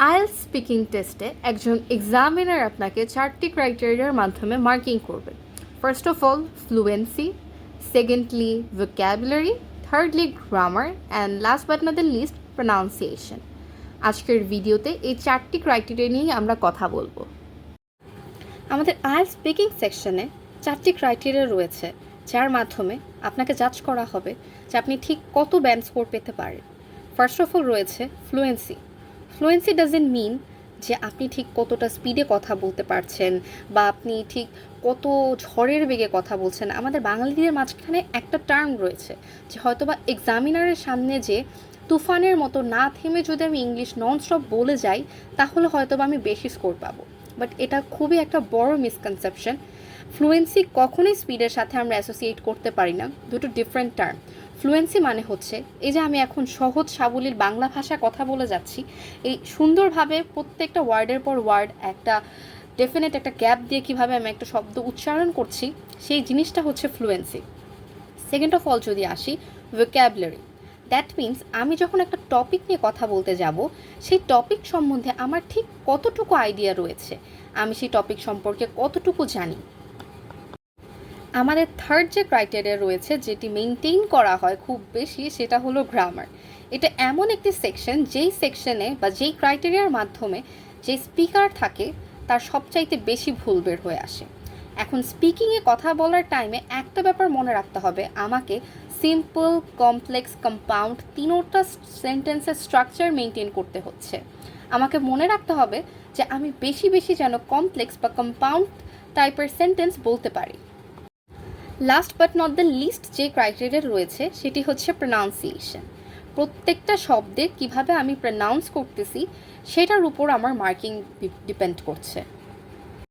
IELTS speaking টেস্টে একজন examiner আপনাকে 4টি ক্রাইটেরিয়ার মাধ্যমে মার্কিং করবে। First of all fluency, secondly vocabulary, thirdly grammar and last but not the least pronunciation. আজকের ভিডিওতে এই 4টি ক্রাইটেরিয়া নিয়ে আমরা কথা বলবো। আমাদের আইএলটিএস স্পিকিং সেকশনে 4টি ক্রাইটেরিয়া রয়েছে, যার মাধ্যমে আপনাকে জাজ করা হবে যে আপনি ঠিক কত ব্যান্ড স্কোর পেতে পারেন। ফার্স্ট অফ অল রয়েছে ফ্লুয়েন্সি। ফ্লুয়েন্সি ডাজেন্ট মিন যে আপনি ঠিক কতটা স্পিডে কথা বলতে পারছেন বা আপনি ঠিক কত ঝড়ের বেগে কথা বলছেন। আমাদের বাঙালিদের মাঝখানে একটা টার্ম রয়েছে যে হয়তোবা এক্সামিনারের সামনে যে তুফানের মতো না থেমে যদি আমি ইংলিশ ননস্টপ বলে যাই তাহলে হয়তোবা আমি বেশি স্কোর পাবো, বাট এটা খুবই একটা বড় মিসকনসেপশন। ফ্লুয়েন্সি কখনোই স্পিডের সাথে আমরা অ্যাসোসিয়েট করতে পারি না, দুটো ডিফারেন্ট টার্ম। ফ্লুয়েন্সি মানে হচ্ছে এই যে আমি এখন সহজ সাবলীল বাংলা ভাষা কথা বলে যাচ্ছি, এই সুন্দরভাবে প্রত্যেকটা ওয়ার্ডের পর ওয়ার্ড একটা ডেফিনেট একটা গ্যাপ দিয়ে কীভাবে আমি একটা শব্দ উচ্চারণ করছি, সেই জিনিসটা হচ্ছে ফ্লুয়েন্সি। সেকেন্ড অফ অল যদি আসি, ভোক্যাবুলারি। দ্যাট মিন্স আমি যখন একটা টপিক নিয়ে কথা বলতে যাব, সেই টপিক সম্বন্ধে আমার ঠিক কতটুকু আইডিয়া রয়েছে, আমি সেই টপিক সম্পর্কে কতটুকু জানি। আমাদের থার্ড যে ক্রাইটেরিয়া রয়েছে, যেটি মেনটেইন করা হয় খুব বেশি, সেটা হলো গ্রামার। এটা এমন একটি সেকশন যেই সেকশনে বা যেই ক্রাইটেরিয়ার মাধ্যমে যে স্পিকার থাকে তার সবচাইতে বেশি ভুল বের হয়ে আসে। এখন স্পিকিংয়ে কথা বলার টাইমে একটা ব্যাপার মনে রাখতে হবে, আমাকে সিম্পল, কমপ্লেক্স, কম্পাউন্ড তিনোটা সেন্টেন্সের স্ট্রাকচার মেনটেন করতে হচ্ছে। আমাকে মনে রাখতে হবে যে আমি বেশি বেশি যেন কমপ্লেক্স বা কম্পাউন্ড টাইপের সেন্টেন্স বলতে পারি। Last but not the least যে ক্রাইটেরিয়া রয়েছে সেটি হচ্ছে প্রনাউন্সিয়েশন। প্রত্যেকটা শব্দে কিভাবে আমি প্রনাউন্স করতেছি সেটার উপর আমার মার্কিং ডিপেন্ড করছে।